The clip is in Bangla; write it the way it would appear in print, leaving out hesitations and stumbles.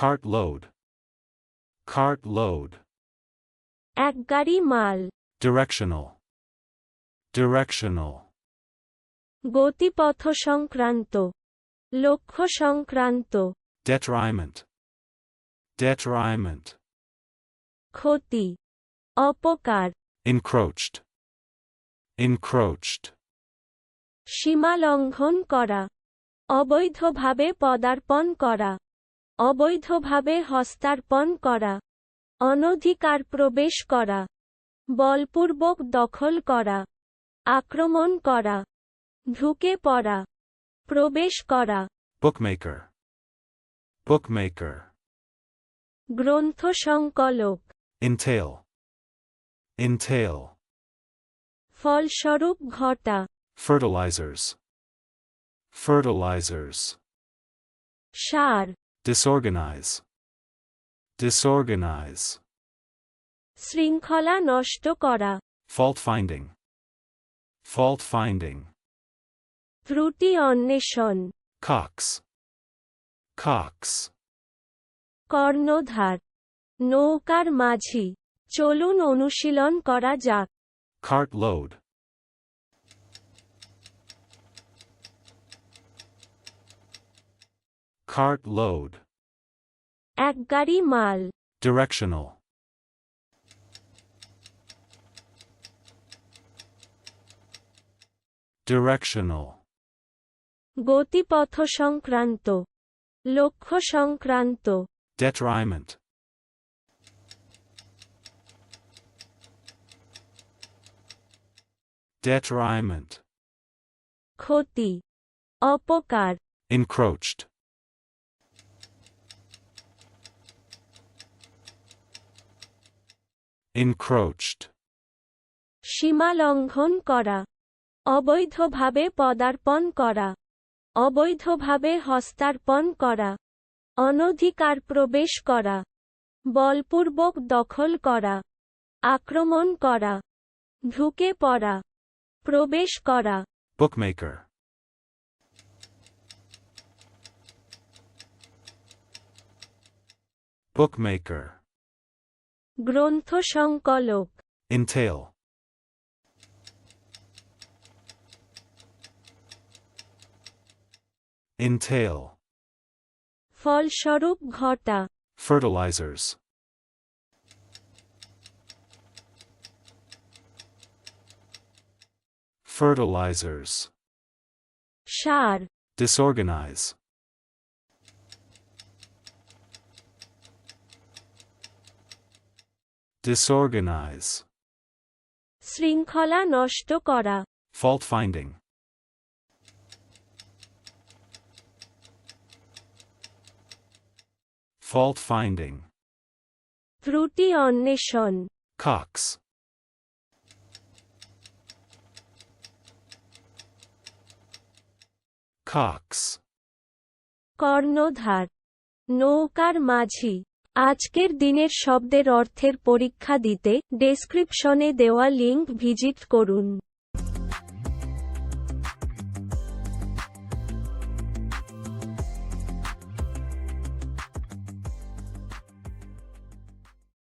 Cartload. Cartload. এক গাড়ি মাল। Directional. Directional. গতিপথ সংক্রান্ত, লক্ষ্য সংক্রান্ত। Detriment. Detriment. ক্ষতি, অপকার। Encroached. Encroached. সীমা লঙ্ঘন করা, অবৈধভাবে পদার্পণ করা, অবৈধভাবে হস্তার্পণ করা, অনধিকার প্রবেশ করা, বলপূর্বক দখল করা, আক্রমণ করা, ঢুকে পড়া, প্রবেশ করা। Bookmaker. Bookmaker. গ্রন্থ সংকলক। Entail. Entail. ফলস্বরূপ ঘটা। Fertilizers. Fertilizers. সার। Disorganize. Disorganize. শৃঙ্খলা নষ্ট করা। Fault finding. Fault finding. ত্রুটি অন্বেষণ। Cox. Cox. কর্ণধার, নৌকার মাঝি। চলুন অনুশীলন করা যাক। Cartload. Cartload. এক গাড়ি মাল। Directional. Directional. গতিপথ সংক্রান্ত, লক্ষ্য সংক্রান্ত। Detriment. Detriment. ক্ষতি, অপকার। Encroached. Encroached. সীমা লঙ্ঘন করা, অবৈধভাবে পদার্পণ করা, অবৈধভাবে হস্তার্পণ করা, অনধিকার প্রবেশ করা, বলপূর্বক দখল করা, আক্রমণ করা, ঢুকে পড়া, প্রবেশ করা। Bookmaker. Bookmaker. গ্রন্থ সংকলক। Entail. Entail. ফলস্বরূপ ঘটা। Fertilizers. Fertilizers. সার। Disorganize. Disorganize. শৃঙ্খলা নষ্ট করা। Fault finding. Fault finding. ত্রুটি অন্বেষণ। Cox. Cox. কর্ণধার, নৌকার মাঝি। আজকের দিনের শব্দের অর্থের পরীক্ষা দিতে ডেসক্রিপশনে দেওয়া লিংক ভিজিট করুন।